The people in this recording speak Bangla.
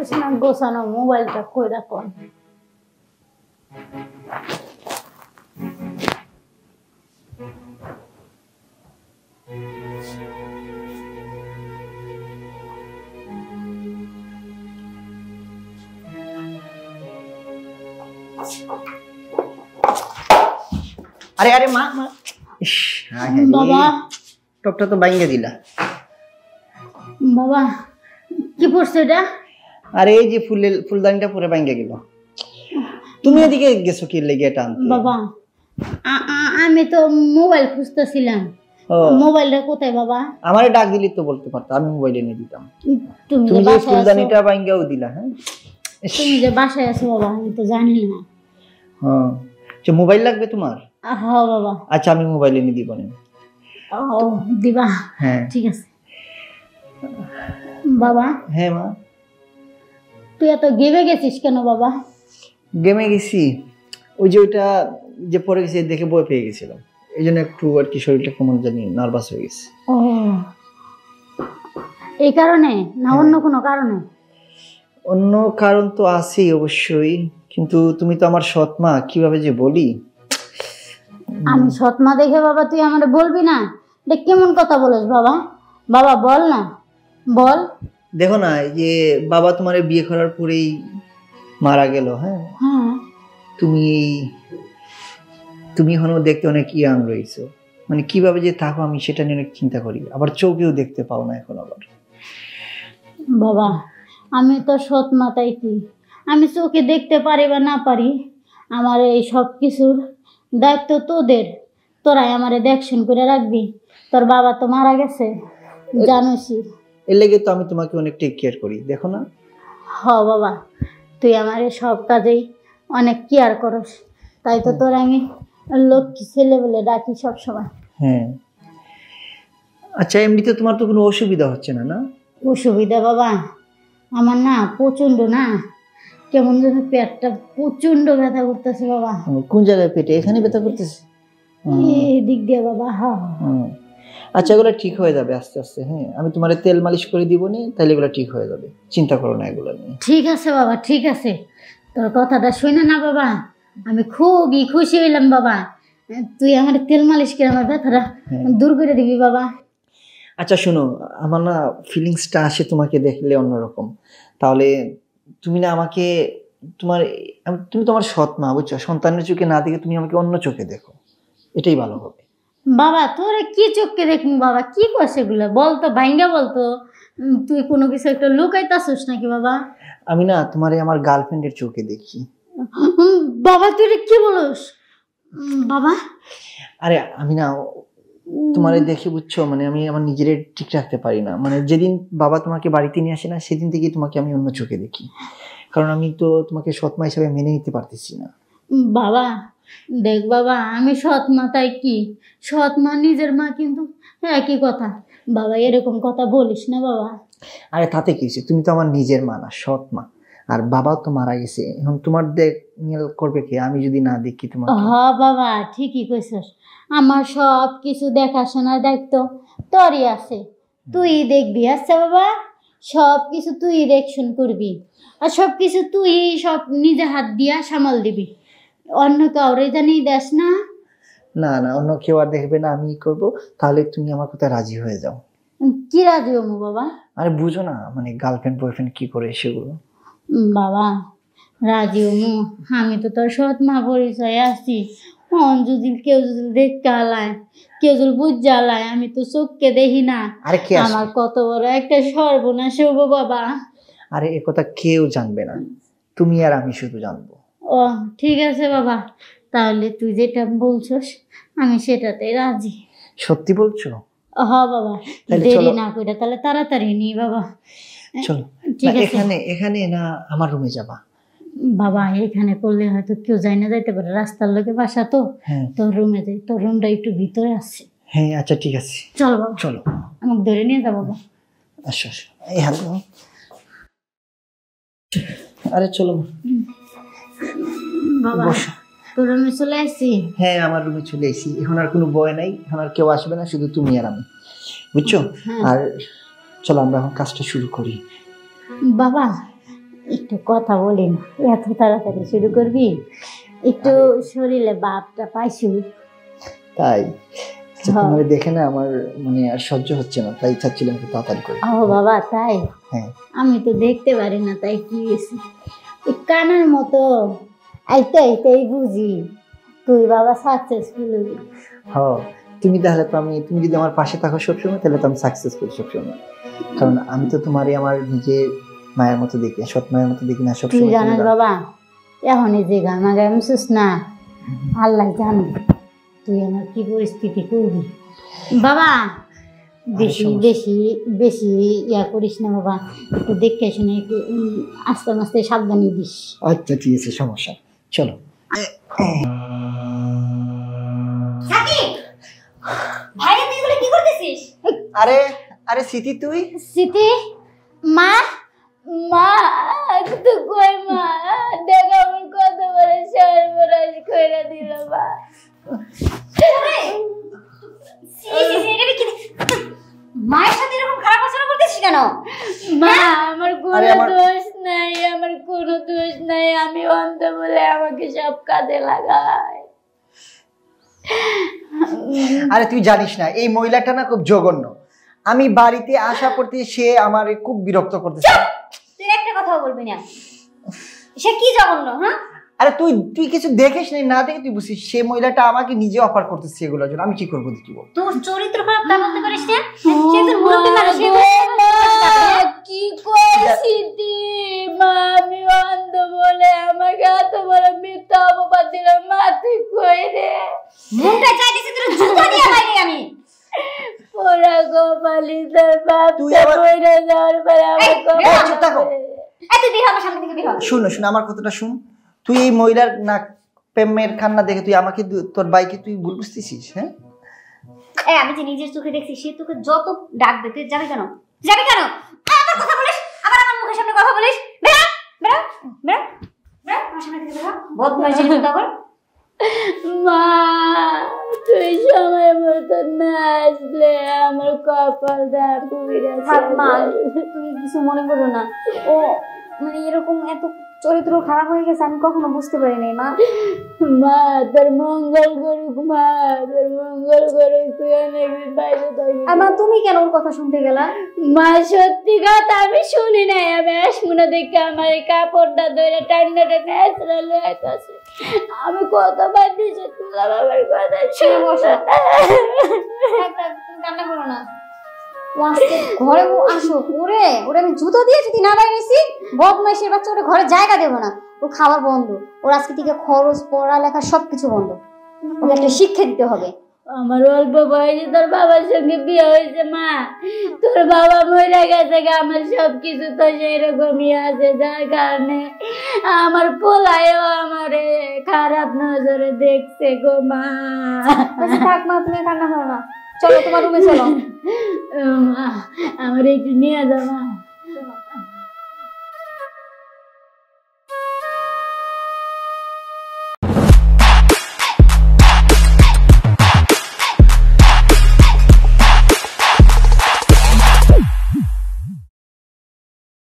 পারতেছি না গোছানো, মোবাইলটা কই রাখলাম। আরে আরে মা মা, বাবা টপটা তো বাইঙ্গা দিলা। বাবা কি পড়ছে এটা? আরে এই যে ফুলদানিটা পুরো বাইঙ্গা গেল। তুমি এদিকে গেছো কি লেগে এটা আনতে? বাবা আমি তো মোবাইল খুঁজতেছিলাম। মোবাইলটা কোথায় বাবা? আমারে ডাক দিলি তো বলতে পারতো, আমি মোবাইল এনে দিতাম। তুমি যে ফুলদানিটা বাইঙ্গাও দিলা। হ্যাঁ তুমি যে বাসায় আছো বাবা আমি তো জানি না। হ্যাঁ আচ্ছা মোবাইল লাগবে তোমার? হ্যাঁ বাবা। আচ্ছা আমি মোবাইল এনে দিব না। ও দিবা? হ্যাঁ ঠিক আছে। বাবা। হ্যাঁ মা। তুই এত গেমে গেছিস কেন বাবা? গেমে গেছি, ওই যে ওইটা যে পড়ে গেছে দেখে ভয় পেয়ে গেছিলাম, এই জন্য একটু আর কি শরীরটা কেমন জানি নার্ভাস হয়ে গেছে। ও এই কারণে না অন্য কোনো কারণে? অন্য কারণ তো আছেই অবশ্যই, কিন্তু তুমি তো আমার সৎ মা, কিভাবে যে বলি। আমি সৎ মা দেখে বাবা তুই আমারে বলবি না? এটা কেমন কথা বলিস বাবা? বাবা বল না, বল। দেখো না এই যে বাবা তোমার বিয়ে করার পরেই মারা গেল। হ্যাঁ তুমি এখনো দেখতে অনেক ইয়াং রয়েছো, মানে কিভাবে যে থাকো আমি সেটা নিয়ে অনেক চিন্তা করি। আবার চোখেও দেখতে পাও না এখন। আবার বাবা আমি তো সৎ মা, তাই কি আমি চোখে দেখতে পারি বা না পারি, আমার এই সব কিছুর দায়িত্ব তোদের। তোরাই আমারে দেখশন করে রাখবি। তোর বাবা তো মারা গেছে জানোসই, এর লেগে তো আমি তোমাকে অনেক টেক কেয়ার করি, দেখো না। হ বাবা তুই আমার সব কাজেই অনেক কেয়ার করস, তাই তো তোর আমি লক্ষ্মী ছেলে বলে ডাকি সব সময়। হ্যাঁ আচ্ছা এমনিতে তোমার তো কোনো অসুবিধা হচ্ছে না? না অসুবিধা বাবা আমার না প্রচন্ড, না কেমন যেন পেটটা প্রচন্ড ব্যথা করতেছে বাবা। কোন জায়গায় পেটে? এখানে ব্যথা করতেছে? এই দিক দিয়ে বাবা। হ্যাঁ আচ্ছা এগুলো ঠিক হয়ে যাবে আস্তে আস্তে। হ্যাঁ আমি তোমার তেল মালিশ করে দিব না, তাহলে এগুলো ঠিক হয়ে যাবে, চিন্তা করো না এগুলো নিয়ে। ঠিক আছে বাবা ঠিক আছে, তোর কথাটা শুনে না বাবা আমি খুবই খুশি হইলাম বাবা। তুই আমার তেল মালিশ করে আমার ব্যথাটা দূর করে দিবি বাবা। আচ্ছা শোনো, আমার না ফিলিংসটা আসে তোমাকে দেখলে অন্যরকম। তাহলে তুমি না আমাকে তুমি তোমার সৎ মা বুঝছো, সন্তানের চোখে না দেখে তুমি আমাকে অন্য চোখে দেখো, এটাই ভালো হবে। বাবা তোরে কি চোখকে দেখুন বাবা? কি করছে এগুলো বলতো, ভাইঙ্গা বলতো। তুই কোনো কিছু একটা লুকাইতাছিস নাকি বাবা? আমি না তোমারে আমার গার্লফ্রেন্ডের চোখে দেখি। বাবা তুই কি বলস বাবা? আরে আমি না তোমারে দেখে বুঝছো, মানে আমি আমার নিজের ঠিক রাখতে পারি না। মানে যেদিন বাবা তোমাকে বাড়িতে নিয়ে আসে না সেদিন থেকেই তোমাকে আমি অন্য চোখে দেখি, কারণ আমি তো তোমাকে সৎ মা হিসাবে মেনে নিতে পারতেছি না। বাবা দেখ বাবা আমি সৎ মা, তাই কি সৎ মা নিজের মা কিন্তু একই কথা। বাবা এরকম কথা বলিস না বাবা। আরে তাতে কি হয়েছে, তুমি তো আমার নিজের মা না, সৎ মা। আর বাবা তো মারা গেছে, এখন তোমার দেখ করবে কে আমি যদি না দেখি তোমাকে? হ্যাঁ বাবা ঠিকই কইছস, আমার সব কিছু দেখাশোনার দায়িত্ব তোরই আছে, তুই দেখবি। আচ্ছা বাবা সব কিছু তুই দেখশন করবি, আর সব কিছু তুই সব নিজে হাত দিয়া সামাল দিবি, অন্য কাউরে জানি দেস না। না না অন্য কেউ আর দেখবে না, আমি করব। তাহলে তুমি আমার কথা রাজি হয়ে যাও। কি রাজি হবো বাবা? আরে বুঝো না, মানে গার্লফ্রেন্ড বয়ফ্রেন্ড কি করে সেগুলো। বাবা রাজি হমু, আমি তো তোর সৎ মা পরিচয় আছি। যদি কেউ যদি দেখতে আলায়, কেউ যদি বুঝ আলায়, আমি তো চোখকে দেখি না। আরে কে আমার কত বড় একটা সর্বনাশ হবো বাবা। আরে এ কথা কেউ জানবে না, তুমি আর আমি শুধু জানবো। ও ঠিক আছে বাবা, তাহলে তুই যেটা বলছস আমি সেটাতে রাজি। সত্যি বলছো? হ্যাঁ বাবা দেরি না করে তাহলে তাড়াতাড়ি নি বাবা। চলো। ঠিক আছে এখানে এখানে না আমার রুমে যাবা? বাবা এখানে করলে হয়তো কেউ যাই না যাইতে পারে, রাস্তার লোকে বাসা তো। তোর রুমে যাই, তোর রুমটা একটু ভিতরে আছে। হ্যাঁ আচ্ছা ঠিক আছে চল বাবা চলো, আমাকে ধরে নিয়ে যাবো বাবা। আসো আসো এই হাত দাও। আরে চলো বাবা তোর রুমে চলে আসছি। হ্যাঁ আমার রুমে চলে এসেছি, এখন আর কোনো ভয় নাই, এখন আর কেউ আসবে না, শুধু তুমি আর আমি, বুঝছো? আর চলো আমরা এখন কাজটা শুরু করি। বাবা একটু কথা বলি না, এত তাড়াতাড়ি শুরু করবি? একটু শরীরে ভাবটা পাইছু। তাই আচ্ছা, হ্যাঁ। তোমার দেখে না আমার মানে আর সহ্য হচ্ছে না, তাই চাচ্ছিলাম একটু তাড়াতাড়ি করে। ও বাবা, তাই? হ্যাঁ। আমি তো দেখতে পারি না, তাই কি হয়েছে? এই কানার মতো আইতে আইতেই বুঝি তুই বাবা সাকসেসফুল হবি। হ্যাঁ, তুমি তাহলে তো তুমি যদি আমার পাশে থাকো সবসময়, তাহলে তো আমি সাকসেসফুল সবসময়। কারণ আমি তো তোমারই আমার নিজের মায়ের মতো দেখি, সৎ মায়ের মতো দেখি না তুই সবসময়। জানিস বাবা, এখন এই যে গামা গামছিস না, আল্লাহ জানে তুই আমার কি পরিস্থিতি করবি। বাবা বেশি সমস্যা। বেশি বেশি ইয়া করিস না বাবা, একটু দেখে শুনে একটু আস্তে আস্তে সাবধানে দিস। আচ্ছা ঠিক আছে, সমস্যা, চলো। ভাই তুই এগুলো কি করতেছিস? আরে আরে স্মৃতি, তুই? স্মৃতি, মা মা তো কই মা, দেখ আমার কত বড় সর্বনাশ করে দিল মা। মায়ের সাথে এরকম খারাপ আচরণ করতেছিস কেন? মা আমার আরে কোনো আমার- দোষ নাই, আমার কোনো দোষ নাই, আমি অন্ধ বলে আমাকে সব কাজে লাগায়। আরে তুই জানিস না এই মহিলাটা না খুব জঘন্য। আমি বাড়িতে আসা করতে সে আমার খুব বিরক্ত করতেছে। তুই একটা কথাও বলবি না। সে কি জঘন্য, হ্যাঁ? আরে তুই তুই কিছু দেখিস না দেখে তুই বুঝিস সে মহিলাটা আমাকে নিজে অফার করতেছে এগুলোর জন্য, আমি কি করবো দেখি বল। তোর চরিত্র খারাপ তা বলতে পারিস না? সে একজন মুরব্বী মানুষ, সে কি করছিস মা? আমি অন্ধ বলে আমাকে এত বড় মিথ্যা অপবাদ দিল মা, তুই কই রে? মনটা চাইতেছে তোর জুতা দিয়ে বাইরে আমি। ওরা গোপালি তোর বাপ তুই আবার- কইরা যাওয়ার পরে আমার এই, কপাল চুপ থাকো। তুই বের হ আমার সামনে থেকে বের হ। শুন শুন আমার কথাটা শুন। তুই এই মহিলার না প্রেমের কান্না দেখে তুই আমাকে তোর বাইকে তুই ভুল বুঝতেছিস? হ্যাঁ, আমি যে নিজের চোখে দেখছি, সে তোকে যত ডাকবে তুই যাবি কেন? যাবি কেন? আবার কথা বলিস, আবার আমার মুখের সামনে কথা বলিস। বেরা বেরা বেরা বেরা আমার সামনে থেকে বেরা। বদমাইশ জিনিস আবার। মা তুই সময় মতো না আসলে আমার কপালটা পুড়ে থাক মা, তুমি কিছু মনে করো না। ও মানে এরকম এত চরিত্র খারাপ হয়ে গেছে আমি কখনো বুঝতে পারিনি মা। মা তোর মঙ্গল করুক, মা তোর মঙ্গল করুক, তুই অনেকদিন বাইরে থাকিস। আর মা তুমি কেন ওর কথা শুনতে গেলা? মা সত্যি কথা আমি শুনি নাই, আমি আসমুনা দেখে আমার এই কাপড়টা ধরে টান্না টান্না এসরা লইতাছে। আমি কতবার দিছি তুলা বাবার কথা শুনে বসো। শুনে। তুমি কান্না করো না। ও আজকে ঘরে আসো, ওরে ওরে আমি জুতো দিয়ে যদি না বাইরেছি, বদমাইশের বাচ্চা ওরে ঘরে জায়গা দেবো না। ওর খাবার বন্ধ, ওর আজকে থেকে খরচ পড়ালেখা সবকিছু বন্ধ। ওকে একটা শিক্ষা দিতে হবে। আমার অল্প বয়সে তোর বাবার সঙ্গে বিয়ে হয়েছে মা, তোর বাবা মরে গেছে গা, আমার সবকিছু তো সেরকমই আছে, যার কারণে আমার পোলায়ও আমারে খারাপ নজরে দেখছে গো মা। আচ্ছা থাক মা, তুমি কান্না করো না, চলো তোমার রুমে চলো। মা আমার একটু নিয়ে যাও মা।